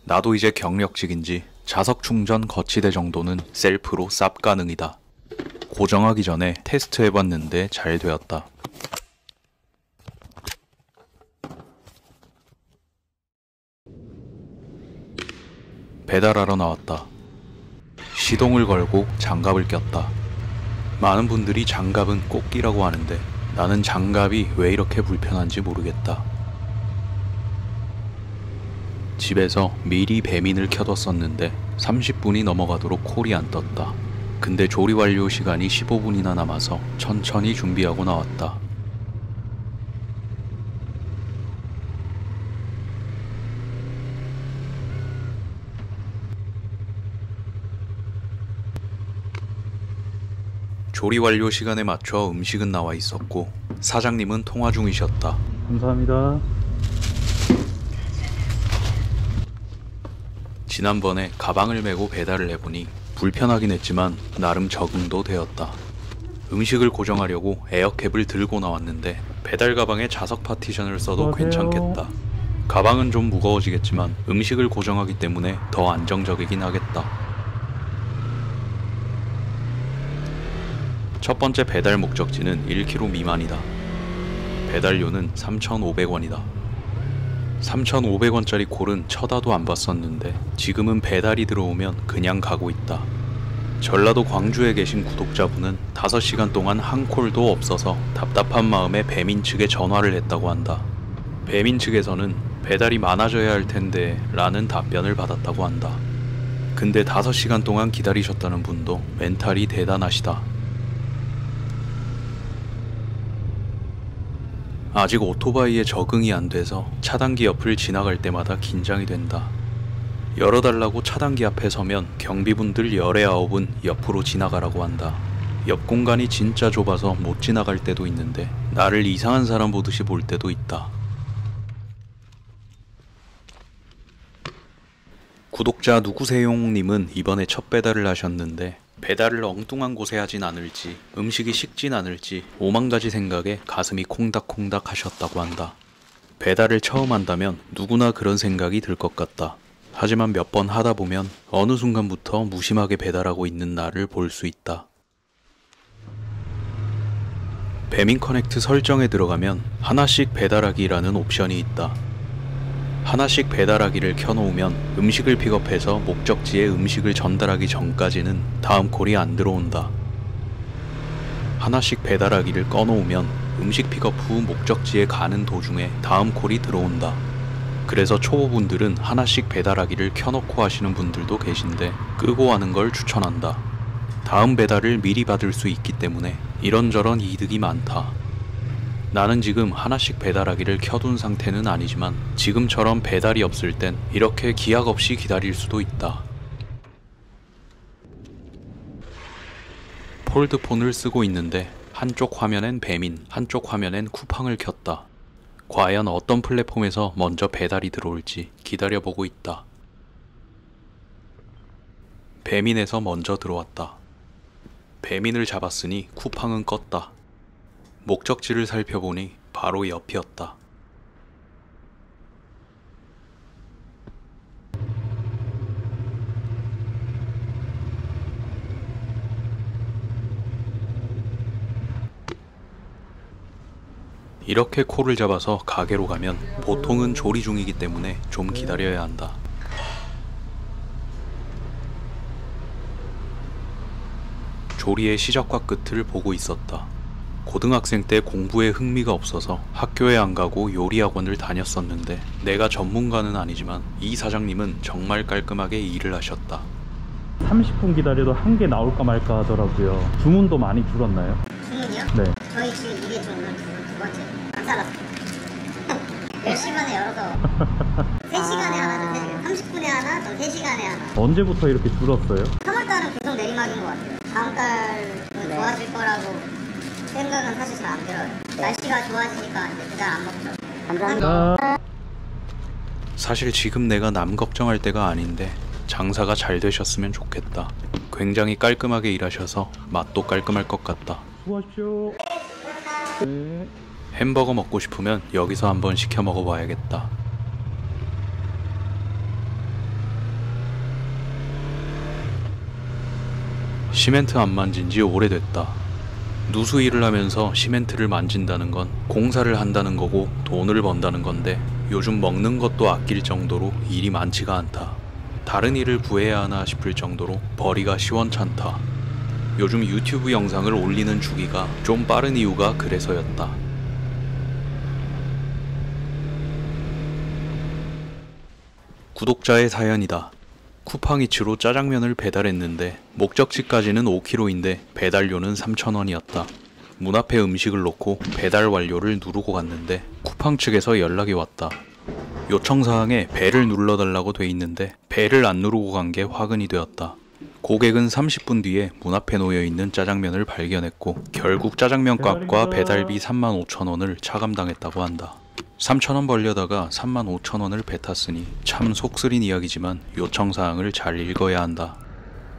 나도 이제 경력직인지 자석 충전 거치대 정도는 셀프로 쌉 가능이다. 고정하기 전에 테스트 해봤는데 잘 되었다. 배달하러 나왔다. 시동을 걸고 장갑을 꼈다. 많은 분들이 장갑은 꼭 끼라고 하는데 나는 장갑이 왜 이렇게 불편한지 모르겠다. 집에서 미리 배민을 켜뒀었는데 30분이 넘어가도록 콜이 안 떴다. 근데 조리 완료 시간이 15분이나 남아서 천천히 준비하고 나왔다. 조리 완료 시간에 맞춰 음식은 나와 있었고 사장님은 통화 중이셨다. 감사합니다. 지난번에 가방을 메고 배달을 해보니 불편하긴 했지만 나름 적응도 되었다. 음식을 고정하려고 에어캡을 들고 나왔는데 배달 가방에 자석 파티션을 써도 괜찮겠다. 가방은 좀 무거워지겠지만 음식을 고정하기 때문에 더 안정적이긴 하겠다. 첫 번째 배달 목적지는 1km 미만이다. 배달료는 3,500원이다. 3,500원짜리 콜은 쳐다도 안 봤었는데 지금은 배달이 들어오면 그냥 가고 있다. 전라도 광주에 계신 구독자분은 5시간 동안 한 콜도 없어서 답답한 마음에 배민 측에 전화를 했다고 한다. 배민 측에서는 배달이 많아져야 할 텐데 라는 답변을 받았다고 한다. 근데 5시간 동안 기다리셨다는 분도 멘탈이 대단하시다. 아직 오토바이에 적응이 안 돼서 차단기 옆을 지나갈 때마다 긴장이 된다. 열어달라고 차단기 앞에 서면 경비분들 19은 옆으로 지나가라고 한다. 옆 공간이 진짜 좁아서 못 지나갈 때도 있는데 나를 이상한 사람 보듯이 볼 때도 있다. 구독자 누구세용님은 이번에 첫 배달을 하셨는데 배달을 엉뚱한 곳에 하진 않을지 음식이 식진 않을지 오만가지 생각에 가슴이 콩닥콩닥 하셨다고 한다. 배달을 처음 한다면 누구나 그런 생각이 들 것 같다. 하지만 몇 번 하다 보면 어느 순간부터 무심하게 배달하고 있는 나를 볼 수 있다. 배민 커넥트 설정에 들어가면 하나씩 배달하기라는 옵션이 있다. 하나씩 배달하기를 켜놓으면 음식을 픽업해서 목적지에 음식을 전달하기 전까지는 다음 콜이 안 들어온다. 하나씩 배달하기를 꺼놓으면 음식 픽업 후 목적지에 가는 도중에 다음 콜이 들어온다. 그래서 초보분들은 하나씩 배달하기를 켜놓고 하시는 분들도 계신데 끄고 하는 걸 추천한다. 다음 배달을 미리 받을 수 있기 때문에 이런저런 이득이 많다. 나는 지금 하나씩 배달하기를 켜둔 상태는 아니지만 지금처럼 배달이 없을 땐 이렇게 기약 없이 기다릴 수도 있다. 폴드폰을 쓰고 있는데 한쪽 화면엔 배민, 한쪽 화면엔 쿠팡을 켰다. 과연 어떤 플랫폼에서 먼저 배달이 들어올지 기다려보고 있다. 배민에서 먼저 들어왔다. 배민을 잡았으니 쿠팡은 껐다. 목적지를 살펴보니 바로 옆이었다. 이렇게 콜을 잡아서 가게로 가면 보통은 조리 중이기 때문에 좀 기다려야 한다. 조리의 시작과 끝을 보고 있었다. 고등학생 때 공부에 흥미가 없어서 학교에 안 가고 요리학원을 다녔었는데 내가 전문가는 아니지만 이 사장님은 정말 깔끔하게 일을 하셨다. 30분 기다려도 한 개 나올까 말까 하더라고요. 주문도 많이 줄었나요? 주문이요? 네. 저희 지금 이게 오늘 두 번째 안 잘랐어요. 10시간에 열어서 3시간에 하나, 30분에 하나, 또 3시간에 하나. 언제부터 이렇게 줄었어요? 3월달은 계속 내리막인 것 같아요. 다음 달은 좋아질 거라고 생각은 사실 잘 안 들어요. 날씨가 좋아지니까 이제 배달 안 먹죠. 감사합니다. 사실 지금 내가 남 걱정할 때가 아닌데 장사가 잘 되셨으면 좋겠다. 굉장히 깔끔하게 일하셔서 맛도 깔끔할 것 같다. 수고하십시오. 네. 햄버거 먹고 싶으면 여기서 한번 시켜 먹어봐야겠다. 시멘트 안 만진 지 오래됐다. 누수 일을 하면서 시멘트를 만진다는 건 공사를 한다는 거고 돈을 번다는 건데 요즘 먹는 것도 아낄 정도로 일이 많지가 않다. 다른 일을 구해야 하나 싶을 정도로 벌이가 시원찮다. 요즘 유튜브 영상을 올리는 주기가 좀 빠른 이유가 그래서였다. 구독자의 사연이다. 쿠팡이츠로 짜장면을 배달했는데 목적지까지는 5km인데 배달료는 3,000원이었다. 문 앞에 음식을 놓고 배달 완료를 누르고 갔는데 쿠팡 측에서 연락이 왔다. 요청사항에 배를 눌러달라고 돼 있는데 배를 안 누르고 간 게 화근이 되었다. 고객은 30분 뒤에 문 앞에 놓여있는 짜장면을 발견했고 결국 짜장면 값과 배달비 35,000원을 차감당했다고 한다. 3,000원 벌려다가 35,000원을 뱉었으니 참 속쓰린 이야기지만 요청사항을 잘 읽어야 한다.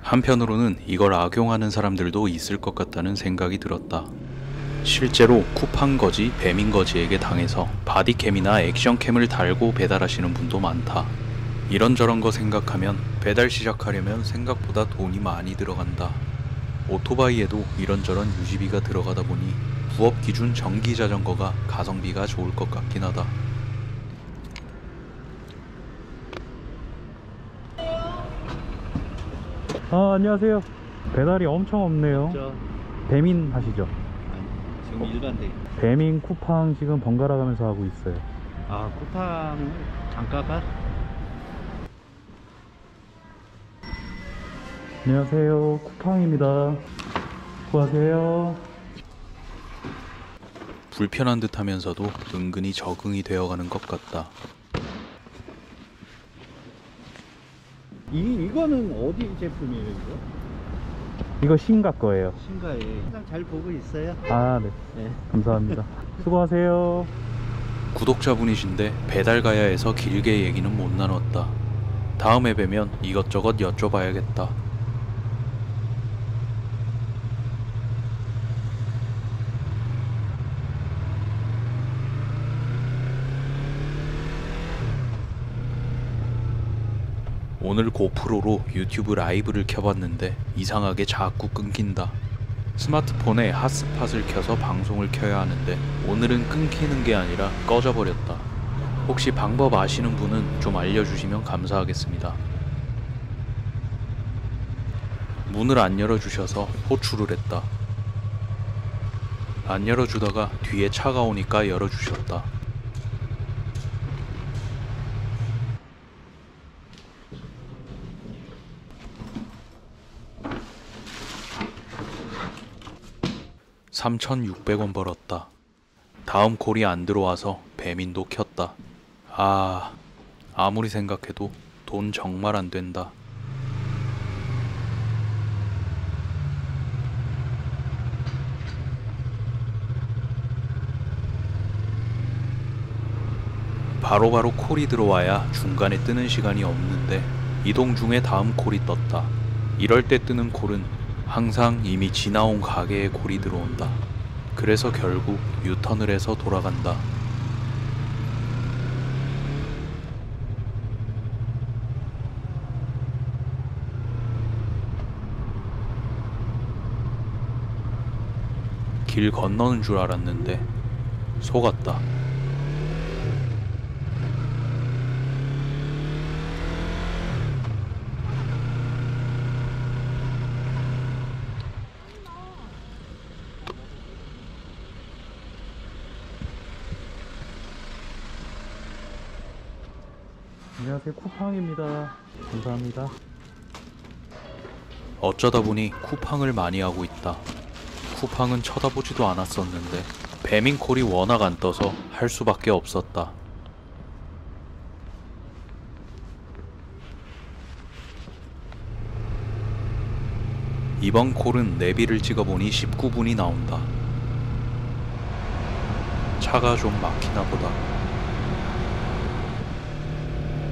한편으로는 이걸 악용하는 사람들도 있을 것 같다는 생각이 들었다. 실제로 쿠팡거지, 배민거지에게 당해서 바디캠이나 액션캠을 달고 배달하시는 분도 많다. 이런저런 거 생각하면 배달 시작하려면 생각보다 돈이 많이 들어간다. 오토바이에도 이런저런 유지비가 들어가다 보니 부업 기준 전기 자전거가 가성비가 좋을 것 같긴 하다. 안녕하세요. 배달이 엄청 없네요. 배민 하시죠? 아니, 지금 일반대. 배민 쿠팡 지금 번갈아 가면서 하고 있어요. 아, 쿠팡 단가가? 안녕하세요. 쿠팡입니다. 수고하세요. 불편한 듯 하면서도 은근히 적응이 되어가는 것 같다. 이거는 어디 제품이에요, 이거? 이거 신가 거예요. 신가에. 항상 잘 보고 있어요? 아, 네. 네. 감사합니다. 수고하세요. 구독자분이신데 배달 가야 해서 길게 얘기는 못 나눴다. 다음에 뵈면 이것저것 여쭤봐야겠다. 오늘 고프로로 유튜브 라이브를 켜봤는데 이상하게 자꾸 끊긴다. 스마트폰에 핫스팟을 켜서 방송을 켜야 하는데 오늘은 끊기는 게 아니라 꺼져버렸다. 혹시 방법 아시는 분은 좀 알려주시면 감사하겠습니다. 문을 안 열어주셔서 호출을 했다. 안 열어주다가 뒤에 차가 오니까 열어주셨다. $3,600원 벌었다. 다음 콜이 안 들어와서 배민도 켰다. 아무리 생각해도 돈 정말 안 된다. 바로바로 콜이 들어와야 중간에 뜨는 시간이 없는데 이동 중에 다음 콜이 떴다. 이럴 때 뜨는 콜은 항상 이미 지나온 가게에 콜이 들어온다. 그래서 결국 유턴을 해서 돌아간다. 길 건너는 줄 알았는데 속았다. 안녕하세요. 쿠팡입니다. 감사합니다. 어쩌다 보니 쿠팡을 많이 하고 있다. 쿠팡은 쳐다보지도 않았었는데 배민콜이 워낙 안 떠서 할 수밖에 없었다. 이번 콜은 내비를 찍어보니 19분이 나온다. 차가 좀 막히나 보다.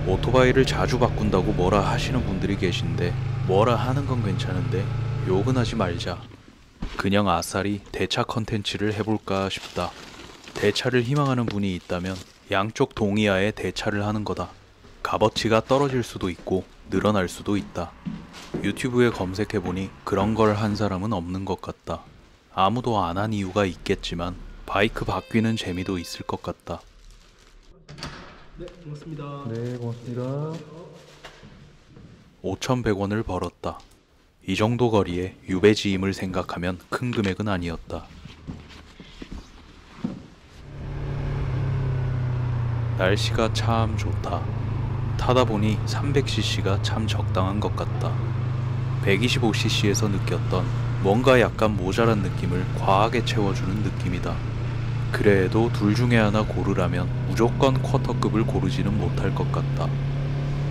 오토바이를 자주 바꾼다고 뭐라 하시는 분들이 계신데 뭐라 하는 건 괜찮은데 욕은 하지 말자. 그냥 아싸리 대차 컨텐츠를 해볼까 싶다. 대차를 희망하는 분이 있다면 양쪽 동의하에 대차를 하는 거다. 값어치가 떨어질 수도 있고 늘어날 수도 있다. 유튜브에 검색해보니 그런 걸 한 사람은 없는 것 같다. 아무도 안 한 이유가 있겠지만 바이크 바뀌는 재미도 있을 것 같다. 네, 고맙습니다. 5,100원을 벌었다. 이 정도 거리에 유배지임을 생각하면 큰 금액은 아니었다. 날씨가 참 좋다. 타다 보니 300cc가 참 적당한 것 같다. 125cc에서 느꼈던 뭔가 약간 모자란 느낌을 과하게 채워주는 느낌이다. 그래도 둘 중에 하나 고르라면 무조건 쿼터급을 고르지는 못할 것 같다.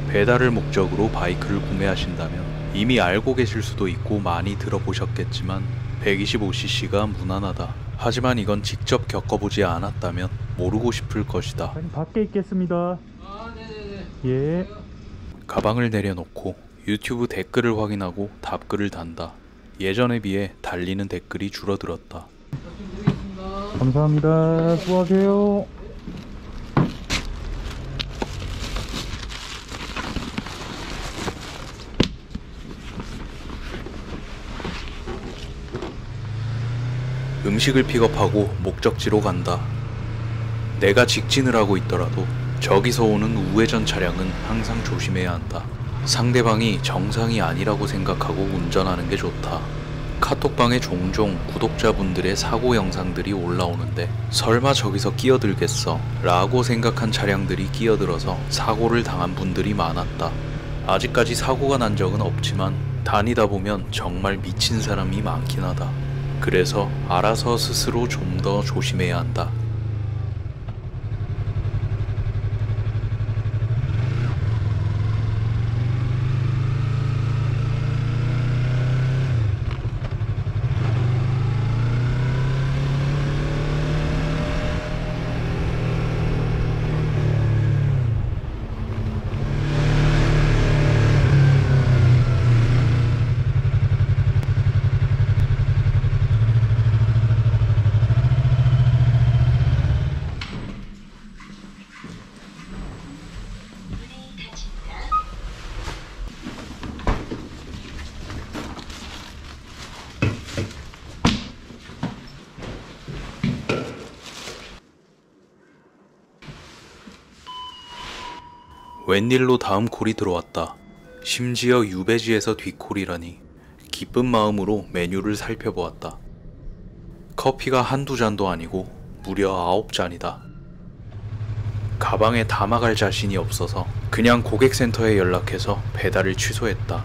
배달을 목적으로 바이크를 구매하신다면 이미 알고 계실 수도 있고 많이 들어보셨겠지만 125cc가 무난하다. 하지만 이건 직접 겪어보지 않았다면 모르고 싶을 것이다. 아니, 밖에 있겠습니다. 예. 가방을 내려놓고 유튜브 댓글을 확인하고 답글을 단다. 예전에 비해 달리는 댓글이 줄어들었다. 감사합니다. 수고하세요. 음식을 픽업하고 목적지로 간다. 내가 직진을 하고 있더라도 저기서 오는 우회전 차량은 항상 조심해야 한다. 상대방이 정상이 아니라고 생각하고 운전하는 게 좋다. 카톡방에 종종 구독자분들의 사고 영상들이 올라오는데 설마 저기서 끼어들겠어? 라고 생각한 차량들이 끼어들어서 사고를 당한 분들이 많았다. 아직까지 사고가 난 적은 없지만 다니다 보면 정말 미친 사람이 많긴 하다. 그래서 알아서 스스로 좀 더 조심해야 한다. 웬일로 다음 콜이 들어왔다. 심지어 유배지에서 뒷콜이라니. 기쁜 마음으로 메뉴를 살펴보았다. 커피가 한두 잔도 아니고 무려 9잔이다. 가방에 담아갈 자신이 없어서 그냥 고객센터에 연락해서 배달을 취소했다.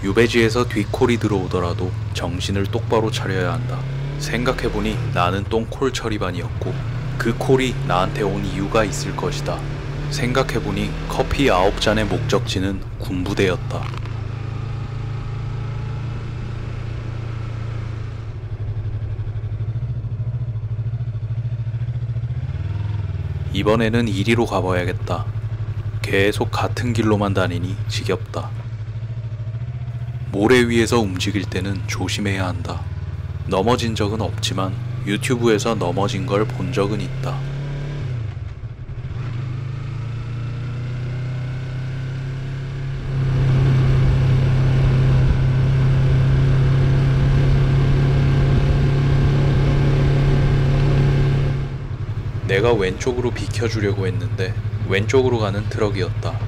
유배지에서 뒷콜이 들어오더라도 정신을 똑바로 차려야 한다. 생각해보니 나는 똥콜 처리반이었고 그 콜이 나한테 온 이유가 있을 것이다. 생각해보니 커피 9잔의 목적지는 군부대였다. 이번에는 이리로 가봐야겠다. 계속 같은 길로만 다니니 지겹다. 모래 위에서 움직일 때는 조심해야 한다. 넘어진 적은 없지만 유튜브에서 넘어진 걸 본 적은 있다. 내가 왼쪽으로 비켜주려고 했는데 왼쪽으로 가는 트럭이었다.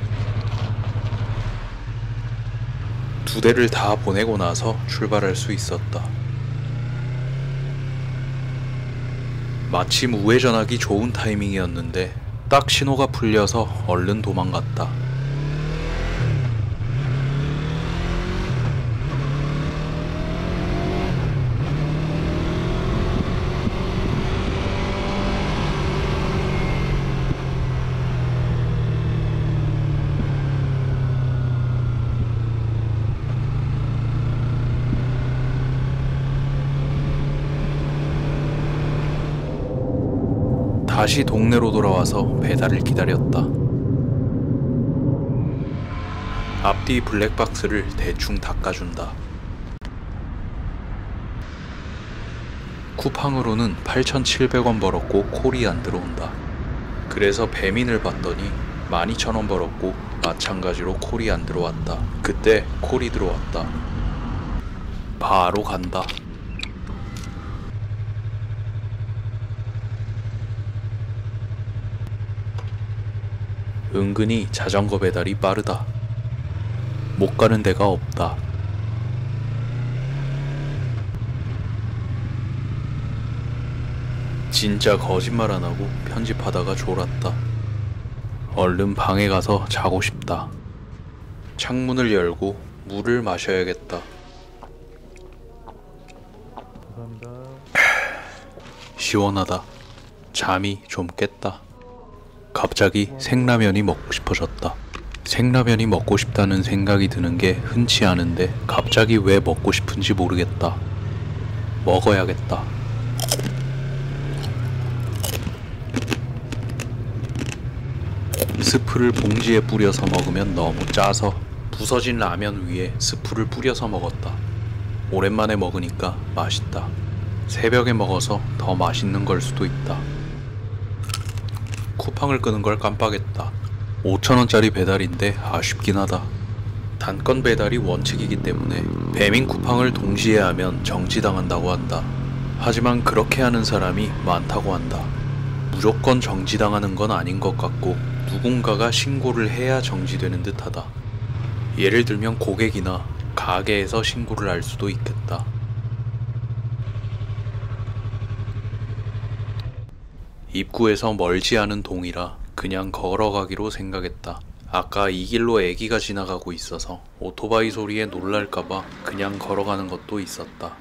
두 대를 다 보내고 나서 출발할 수 있었다. 마침 우회전하기 좋은 타이밍이었는데 딱 신호가 풀려서 얼른 도망갔다. 다시 동네로 돌아와서 배달을 기다렸다. 앞뒤 블랙박스를 대충 닦아준다. 쿠팡으로는 8,700원 벌었고 콜이 안 들어온다. 그래서 배민을 봤더니 12,000원 벌었고 마찬가지로 콜이 안 들어왔다. 그때 콜이 들어왔다. 바로 간다. 은근히 자전거 배달이 빠르다. 못 가는 데가 없다. 진짜 거짓말 안 하고 편집하다가 졸았다. 얼른 방에 가서 자고 싶다. 창문을 열고 물을 마셔야겠다. 감사합니다. 시원하다. 잠이 좀 깼다. 갑자기 생라면이 먹고 싶어졌다. 생라면이 먹고 싶다는 생각이 드는 게 흔치 않은데 갑자기 왜 먹고 싶은지 모르겠다. 먹어야겠다. 스프를 봉지에 뿌려서 먹으면 너무 짜서 부서진 라면 위에 스프를 뿌려서 먹었다. 오랜만에 먹으니까 맛있다. 새벽에 먹어서 더 맛있는 걸 수도 있다. 쿠팡을 끄는 걸 깜빡했다. 5,000원짜리 배달인데 아쉽긴 하다. 단건 배달이 원칙이기 때문에 배민 쿠팡을 동시에 하면 정지당한다고 한다. 하지만 그렇게 하는 사람이 많다고 한다. 무조건 정지당하는 건 아닌 것 같고 누군가가 신고를 해야 정지되는 듯하다. 예를 들면 고객이나 가게에서 신고를 할 수도 있겠다. 입구에서 멀지 않은 동이라 그냥 걸어가기로 생각했다. 아까 이 길로 애기가 지나가고 있어서 오토바이 소리에 놀랄까봐 그냥 걸어가는 것도 있었다.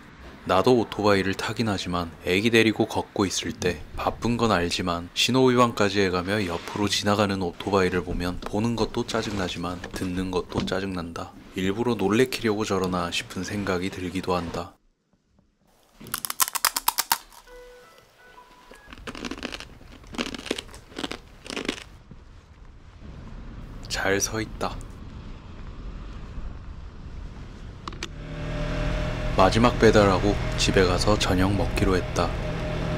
나도 오토바이를 타긴 하지만 애기 데리고 걷고 있을 때 바쁜 건 알지만 신호위반까지 해가며 옆으로 지나가는 오토바이를 보면 보는 것도 짜증나지만 듣는 것도 짜증난다. 일부러 놀래키려고 저러나 싶은 생각이 들기도 한다. 잘 서 있다. 마지막 배달하고 집에 가서 저녁 먹기로 했다.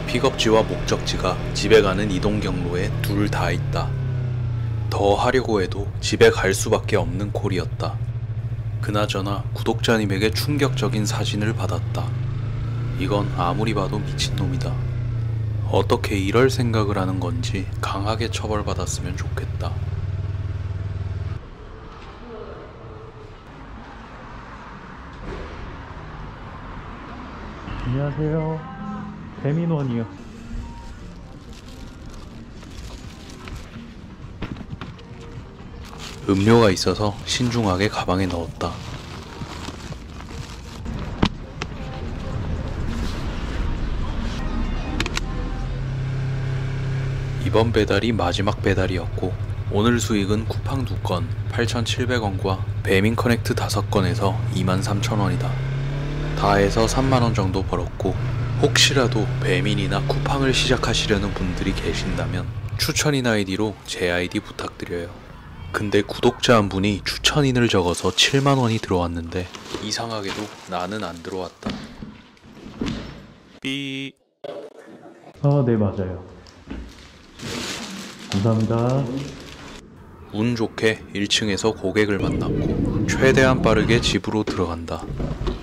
픽업지와 목적지가 집에 가는 이동 경로에 둘 다 있다. 더 하려고 해도 집에 갈 수밖에 없는 콜이었다. 그나저나 구독자님에게 충격적인 사진을 받았다. 이건 아무리 봐도 미친놈이다. 어떻게 이럴 생각을 하는 건지 강하게 처벌받았으면 좋겠다. 안녕하세요. 배민원이요. 음료가 있어서 신중하게 가방에 넣었다. 이번 배달이 마지막 배달이었고 오늘 수익은 쿠팡 2건 8,700원과 배민 커넥트 5건에서 23,000원이다. 다 해서 3만원 정도 벌었고 혹시라도 배민이나 쿠팡을 시작하시려는 분들이 계신다면 추천인 아이디로 제 아이디 부탁드려요. 근데 구독자 한 분이 추천인을 적어서 7만원이 들어왔는데 이상하게도 나는 안 들어왔다. 삐. 네, 맞아요. 감사합니다. 운 좋게 1층에서 고객을 만났고 최대한 빠르게 집으로 들어간다.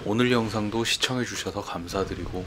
오늘 영상도 시청해주셔서 감사드리고